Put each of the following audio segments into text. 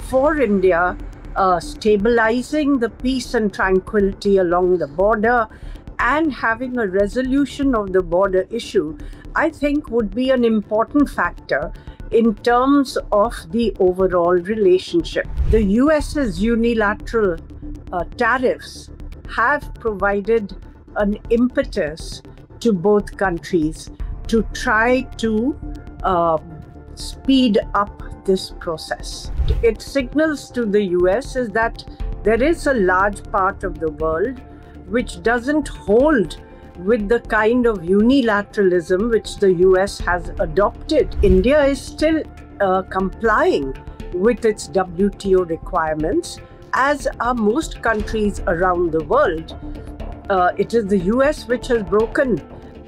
for India, stabilizing the peace and tranquility along the border and having a resolution of the border issue, I think would be an important factor in terms of the overall relationship. The US's unilateral tariffs have provided an impetus to both countries to try to speed up this process. It signals to the US is that there is a large part of the world which doesn't hold with the kind of unilateralism which the US has adopted. India is still complying with its WTO requirements, as are most countries around the world. It is the US which has broken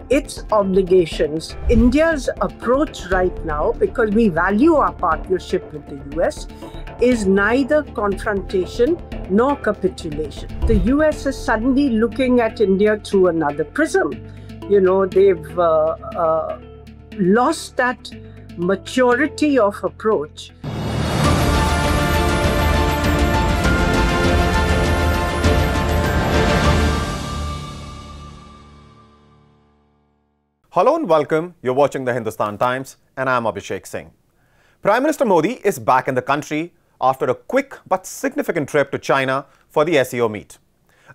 its obligations. India's approach right now, because we value our partnership with the US, is neither confrontation nor capitulation. The US is suddenly looking at India through another prism. You know, they've lost that maturity of approach. Hello and welcome. You're watching the Hindustan Times and I'm Abhishek Singh. Prime Minister Modi is back in the country after a quick but significant trip to China for the SCO meet.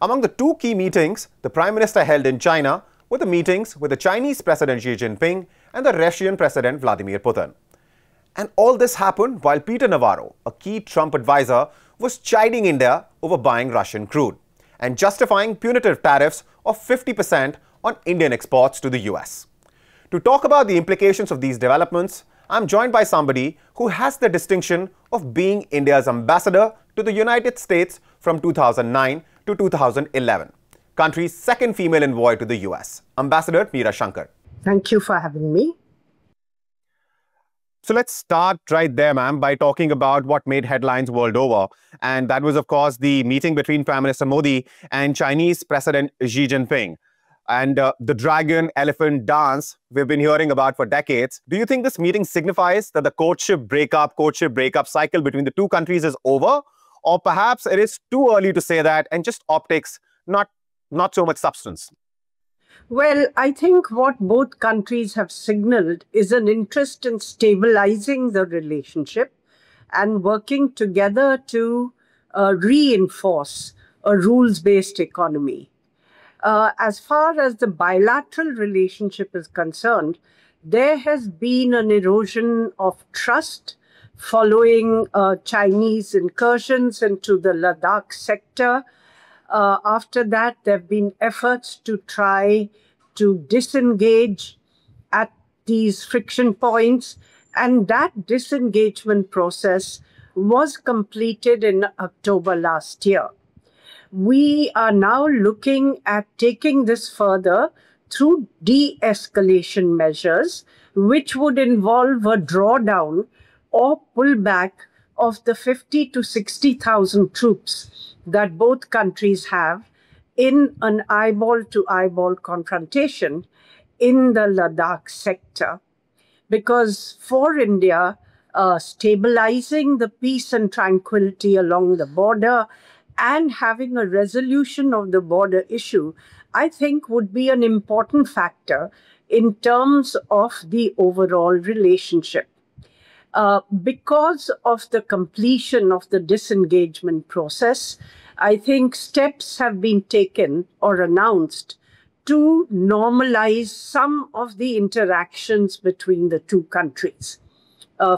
Among the two key meetings the Prime Minister held in China were the meetings with the Chinese President Xi Jinping and the Russian President Vladimir Putin. And all this happened while Peter Navarro, a key Trump advisor, was chiding India over buying Russian crude and justifying punitive tariffs of 50% on Indian exports to the US. To talk about the implications of these developments, I'm joined by somebody who has the distinction of being India's ambassador to the United States from 2009 to 2011, country's second female envoy to the US, Ambassador Meera Shankar. Thank you for having me. So let's start right there, ma'am, by talking about what made headlines world over. And that was, of course, the meeting between Prime Minister Modi and Chinese President Xi Jinping. And the dragon-elephant dance we've been hearing about for decades. Do you think this meeting signifies that the courtship breakup cycle between the two countries is over? Or perhaps it is too early to say that and just optics, not so much substance? Well, I think what both countries have signaled is an interest in stabilizing the relationship and working together to reinforce a rules-based economy. As far as the bilateral relationship is concerned, there has been an erosion of trust following Chinese incursions into the Ladakh sector. After that, there have been efforts to try to disengage at these friction points, and that disengagement process was completed in October last year. We are now looking at taking this further through de-escalation measures, which would involve a drawdown or pullback of the 50 to 60,000 troops that both countries have in an eyeball-to-eyeball confrontation in the Ladakh sector. Because for India, stabilizing the peace and tranquility along the border and having a resolution of the border issue, I think would be an important factor in terms of the overall relationship. Because of the completion of the disengagement process, I think steps have been taken or announced to normalize some of the interactions between the two countries.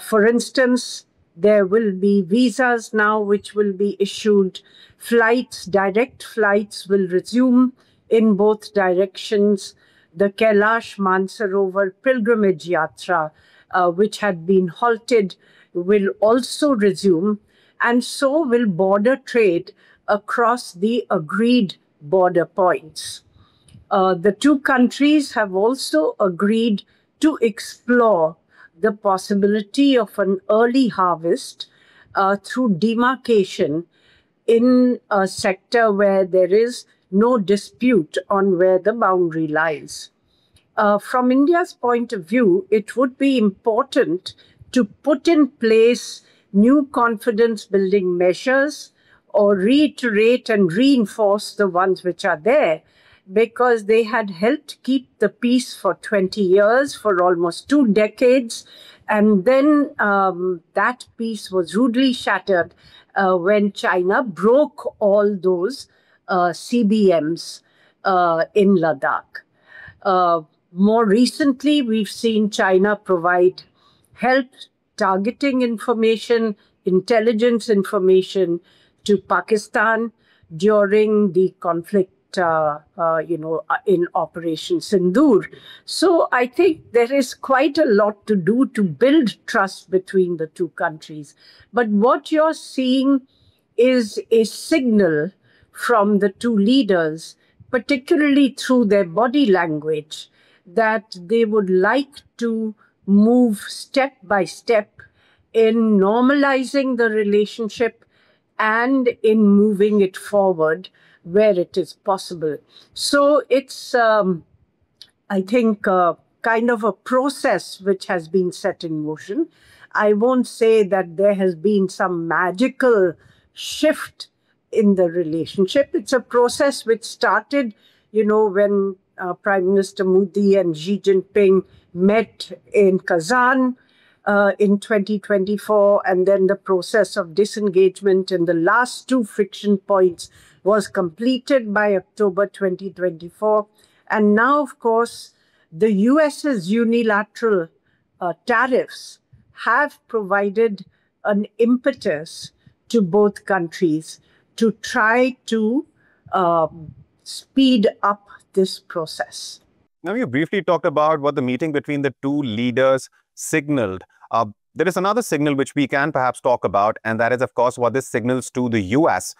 For instance, there will be visas now which will be issued. Direct flights will resume in both directions. The Kailash Mansarovar pilgrimage yatra, which had been halted, will also resume, and so will border trade across the agreed border points. The two countries have also agreed to explore the possibility of an early harvest through demarcation in a sector where there is no dispute on where the boundary lies. From India's point of view, it would be important to put in place new confidence building measures or reiterate and reinforce the ones which are there, because they had helped keep the peace for 20 years, for almost 2 decades. And then that peace was rudely shattered when China broke all those CBMs in Ladakh. More recently, we've seen China provide help, targeting information, intelligence information to Pakistan during the conflict, in Operation Sindoor. So I think there is quite a lot to do to build trust between the two countries. But what you're seeing is a signal from the two leaders, particularly through their body language, that they would like to move step by step in normalizing the relationship and in moving it forward where it is possible. So it's, I think, kind of a process which has been set in motion. I won't say that there has been some magical shift in the relationship. It's a process which started, when Prime Minister Modi and Xi Jinping met in Kazan in 2024, and then the process of disengagement in the last 2 friction points was completed by October 2024. And now, of course, the US's unilateral tariffs have provided an impetus to both countries to try to speed up this process. Now, you briefly talked about what the meeting between the two leaders signaled. There is another signal which we can perhaps talk about, and that is, of course, what this signals to the US,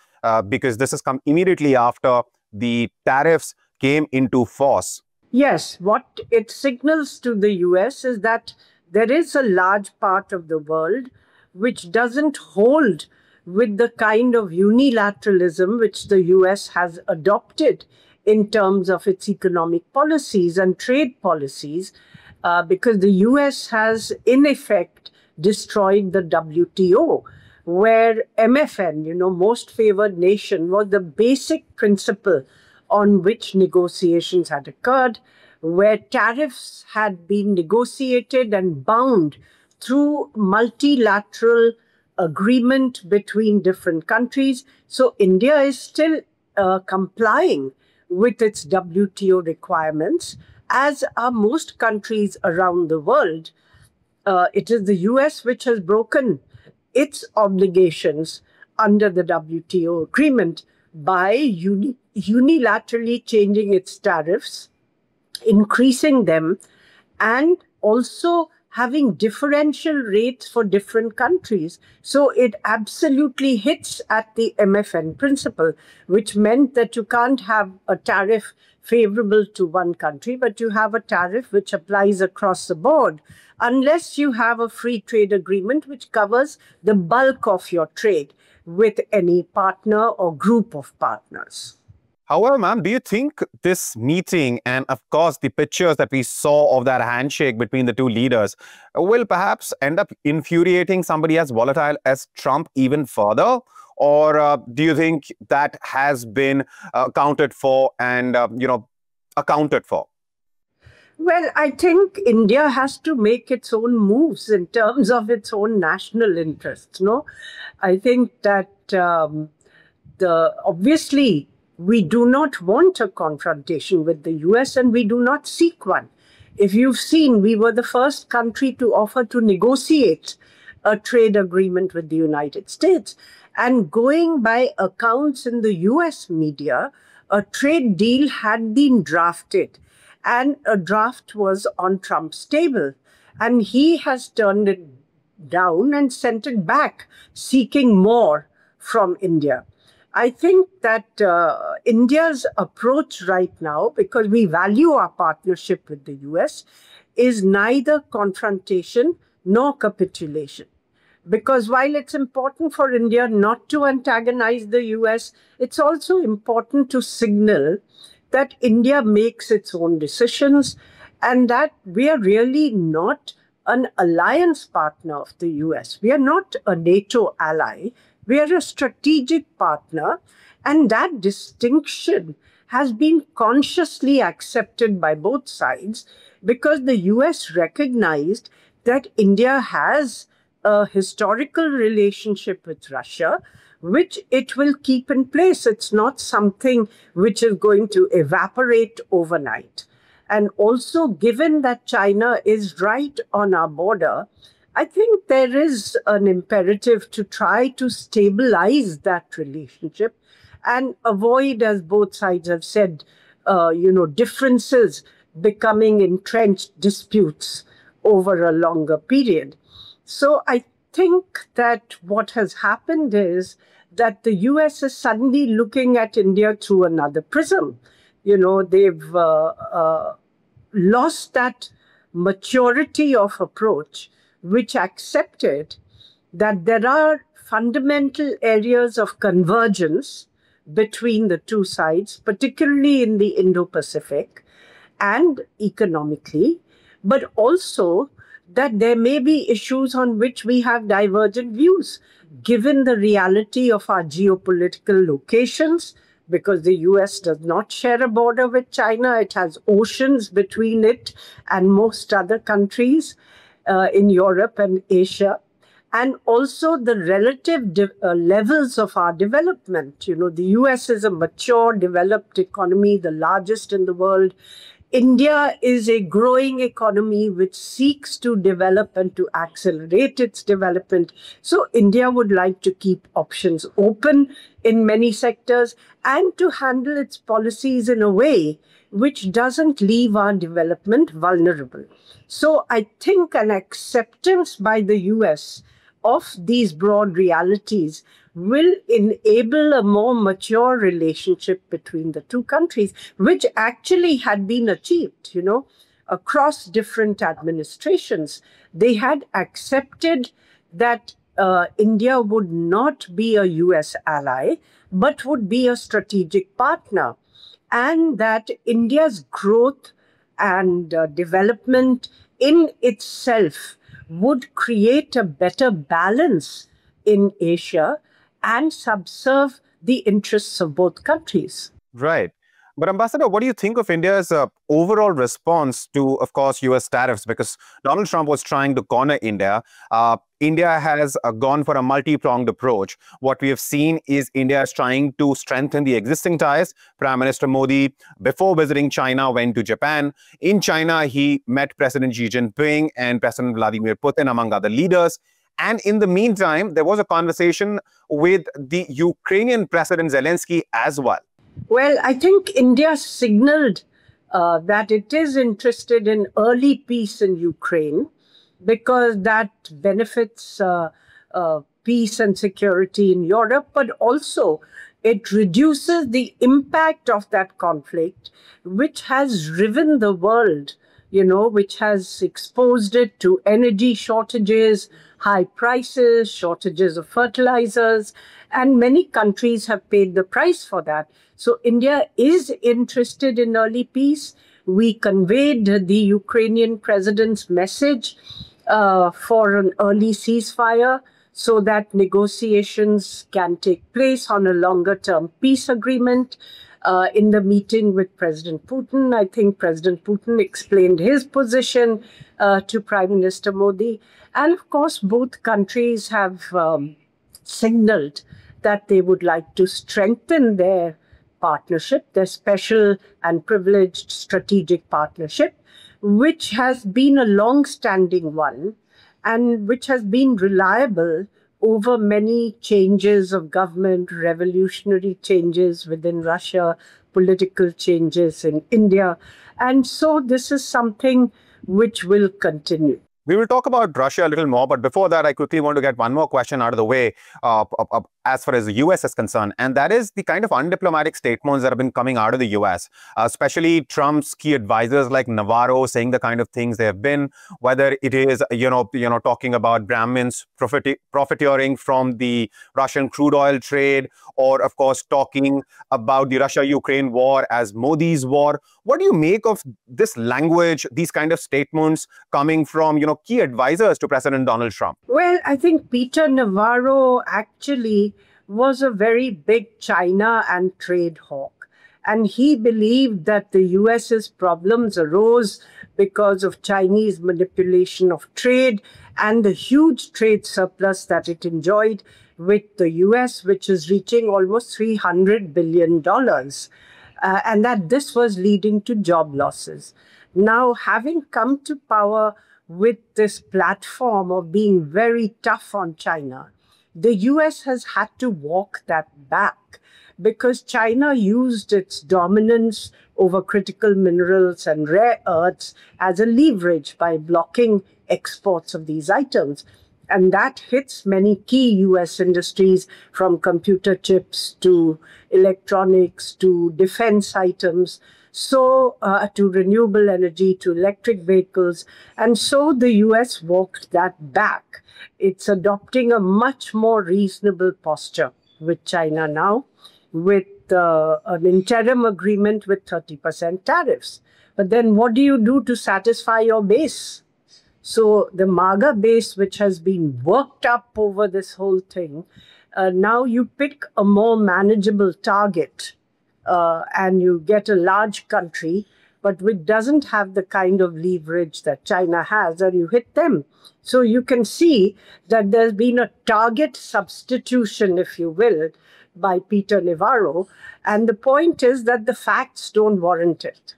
because this has come immediately after the tariffs came into force. Yes, what it signals to the US is that there is a large part of the world which doesn't hold with the kind of unilateralism which the US has adopted in terms of its economic policies and trade policies, because the US has, in effect, destroyed the WTO, where MFN, most favored nation, was the basic principle on which negotiations had occurred, where tariffs had been negotiated and bound through multilateral agreement between different countries. So India is still complying with its WTO requirements, as are most countries around the world. It is the US which has broken its obligations under the WTO agreement by unilaterally changing its tariffs, increasing them, and also having differential rates for different countries. So it absolutely hits at the MFN principle, which meant that you can't have a tariff favorable to one country, but you have a tariff which applies across the board, unless you have a free trade agreement which covers the bulk of your trade with any partner or group of partners. However, ma'am, do you think this meeting and, of course, the pictures that we saw of that handshake between the two leaders will perhaps end up infuriating somebody as volatile as Trump even further? Or do you think that has been accounted for and, accounted for? Well, I think India has to make its own moves in terms of its own national interests. No, I think that obviously we do not want a confrontation with the US, and we do not seek one. If you've seen, we were the first country to offer to negotiate a trade agreement with the United States. And going by accounts in the US media, a trade deal had been drafted, and a draft was on Trump's table. And he has turned it down and sent it back, seeking more from India. I think that India's approach right now, because we value our partnership with the US, is neither confrontation nor capitulation. Because while it's important for India not to antagonize the US, it's also important to signal that India makes its own decisions and that we are really not an alliance partner of the US. We are not a NATO ally. We are a strategic partner. And that distinction has been consciously accepted by both sides because the US recognized that India has a historical relationship with Russia, which it will keep in place. It's not something which is going to evaporate overnight. And also, given that China is right on our border, I think there is an imperative to try to stabilize that relationship and avoid, as both sides have said, differences becoming entrenched disputes over a longer period. So I think that what has happened is that the US is suddenly looking at India through another prism. They've lost that maturity of approach, which accepted that there are fundamental areas of convergence between the two sides, particularly in the Indo-Pacific and economically, but also that there may be issues on which we have divergent views, given the reality of our geopolitical locations, because the US does not share a border with China. It has oceans between it and most other countries in Europe and Asia. And also the relative levels of our development. The US is a mature, developed economy, the largest in the world. India is a growing economy which seeks to develop and to accelerate its development. So India would like to keep options open in many sectors and to handle its policies in a way which doesn't leave our development vulnerable. So I think an acceptance by the US of these broad realities will enable a more mature relationship between the two countries, which actually had been achieved, across different administrations. They had accepted that India would not be a US ally, but would be a strategic partner, and that India's growth and development in itself would create a better balance in Asia and subserve the interests of both countries. Right. But Ambassador, what do you think of India's overall response to, of course, US tariffs? Because Donald Trump was trying to corner India. India has gone for a multi-pronged approach. What we have seen is India is trying to strengthen the existing ties. Prime Minister Modi, before visiting China, went to Japan. In China, he met President Xi Jinping and President Vladimir Putin, among other leaders. And in the meantime, there was a conversation with the Ukrainian President Zelensky as well. Well, I think India signaled that it is interested in early peace in Ukraine because that benefits peace and security in Europe, but also it reduces the impact of that conflict, which has riven the world, which has exposed it to energy shortages, high prices, shortages of fertilizers, and many countries have paid the price for that. So India is interested in early peace. We conveyed the Ukrainian president's message for an early ceasefire so that negotiations can take place on a longer-term peace agreement. In the meeting with President Putin, I think President Putin explained his position to Prime Minister Modi. And of course, both countries have signaled that they would like to strengthen their partnership, their special and privileged strategic partnership, which has been a long-standing one and which has been reliable over many changes of government, revolutionary changes within Russia, political changes in India. And so this is something which will continue. We will talk about Russia a little more, but before that, I quickly want to get one more question out of the way. as far as the US is concerned, and that is the kind of undiplomatic statements that have been coming out of the US, especially Trump's key advisors like Navarro saying the kind of things they have been, whether it is, talking about Brahmins profiteering from the Russian crude oil trade, or of course talking about the Russia-Ukraine war as Modi's war. What do you make of this language, these kind of statements coming from, key advisors to President Donald Trump? Well, I think Peter Navarro actually was a very big China and trade hawk. And he believed that the US's problems arose because of Chinese manipulation of trade and the huge trade surplus that it enjoyed with the US, which is reaching almost $300 billion. And that this was leading to job losses. Now, having come to power with this platform of being very tough on China, the US has had to walk that back because China used its dominance over critical minerals and rare earths as a leverage by blocking exports of these items. And that hits many key US industries, from computer chips to electronics to defense items, so to renewable energy, to electric vehicles. And so the US walked that back. It's adopting a much more reasonable posture with China now, with an interim agreement with 30% tariffs. But then what do you do to satisfy your base? So the MAGA base, which has been worked up over this whole thing, now you pick a more manageable target and you get a large country, but which doesn't have the kind of leverage that China has, and you hit them. So you can see that there's been a target substitution, if you will, by Peter Navarro. And the point is that the facts don't warrant it.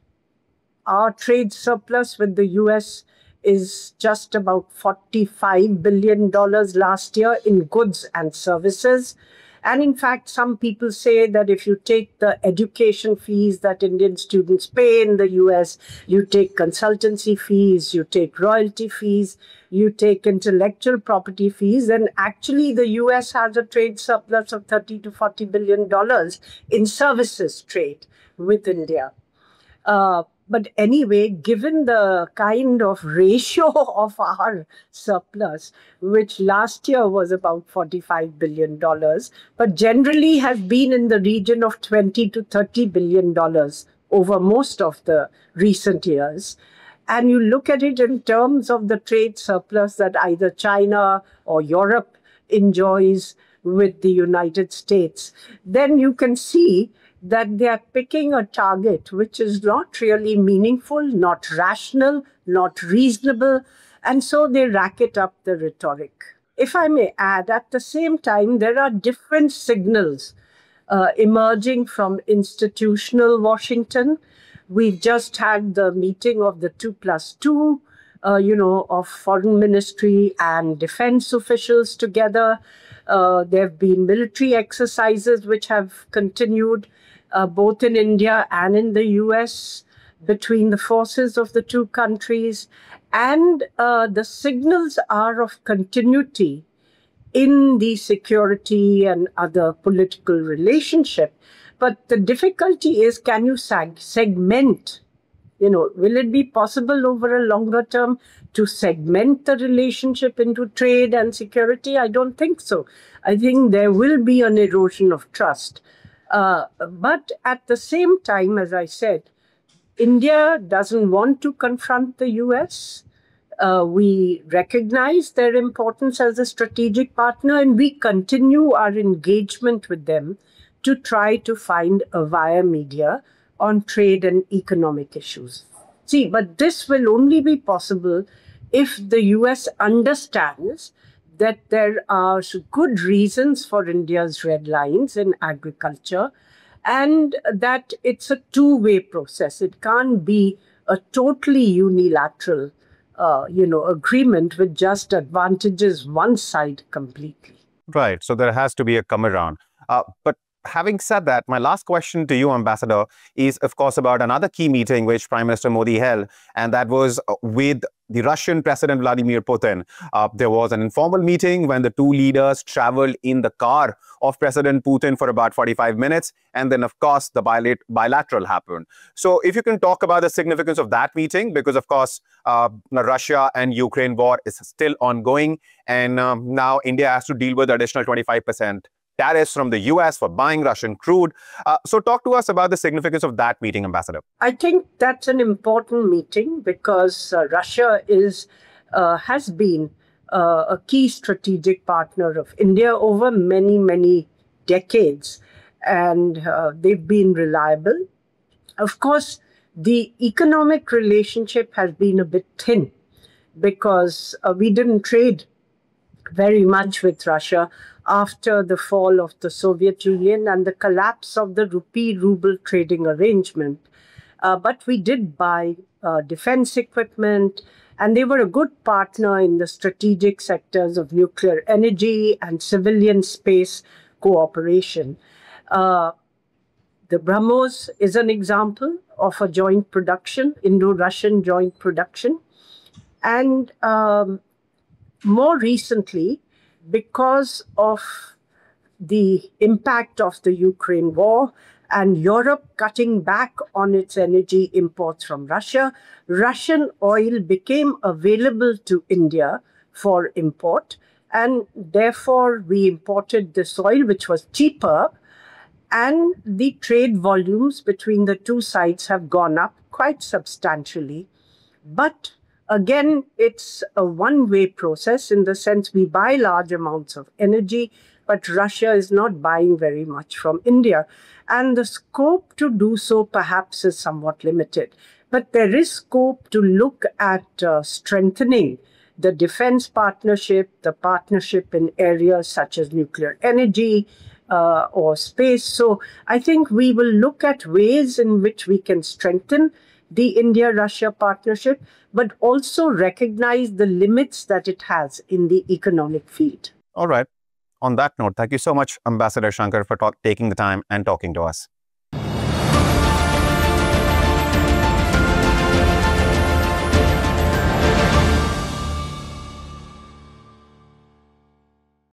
Our trade surplus with the US is just about $45 billion last year in goods and services. And in fact, some people say that if you take the education fees that Indian students pay in the US, you take consultancy fees, you take royalty fees, you take intellectual property fees, then actually the US has a trade surplus of $30 to $40 billion in services trade with India. But anyway, given the kind of ratio of our surplus, which last year was about $45 billion, but generally has been in the region of $20 to $30 billion over most of the recent years, and you look at it in terms of the trade surplus that either China or Europe enjoys with the United States, then you can see that they are picking a target which is not really meaningful, not rational, not reasonable, and so they racket up the rhetoric. If I may add, at the same time, there are different signals emerging from institutional Washington. We've just had the meeting of the 2+2, of foreign ministry and defense officials together. There have been military exercises which have continued both in India and in the US between the forces of the two countries. And the signals are of continuity in the security and other political relationship. But the difficulty is, can you segment? Will it be possible over a longer term to segment the relationship into trade and security? I don't think so. I think there will be an erosion of trust. But at the same time, as I said, India doesn't want to confront the US. We recognize their importance as a strategic partner, and we continue our engagement with them to try to find a via media on trade and economic issues. See, but this will only be possible if the US understands that there are good reasons for India's red lines in agriculture, and that it's a two-way process. It can't be a totally unilateral, agreement with just advantages one side completely. Right. So there has to be a come around. But having said that, my last question to you, Ambassador, is of course about another key meeting which Prime Minister Modi held, and that was with the Russian President Vladimir Putin. There was an informal meeting when the two leaders traveled in the car of President Putin for about 45 minutes. And then, of course, the bilateral happened. So if you can talk about the significance of that meeting, because, of course, Russia and Ukraine war is still ongoing. And now India has to deal with additional 25% tariffs from the US for buying Russian crude. So talk to us about the significance of that meeting, Ambassador. I think that's an important meeting because Russia has been a key strategic partner of India over many, many decades. And they've been reliable. Of course, the economic relationship has been a bit thin because we didn't trade very much with Russia after the fall of the Soviet Union and the collapse of the rupee-ruble trading arrangement. But we did buy defense equipment, and they were a good partner in the strategic sectors of nuclear energy and civilian space cooperation. The BrahMos is an example of a joint production, Indo-Russian joint production. And more recently, because of the impact of the Ukraine war and Europe cutting back on its energy imports from Russia, Russian oil became available to India for import. And therefore, we imported this oil, which was cheaper. And the trade volumes between the two sides have gone up quite substantially. But again, it's a one-way process in the sense we buy large amounts of energy, but Russia is not buying very much from India. And the scope to do so perhaps is somewhat limited. But there is scope to look at strengthening the defense partnership, the partnership in areas such as nuclear energy or space. So I think we will look at ways in which we can strengthen the India-Russia partnership, but also recognize the limits that it has in the economic field. All right. On that note, thank you so much, Ambassador Shankar, for taking the time and talking to us.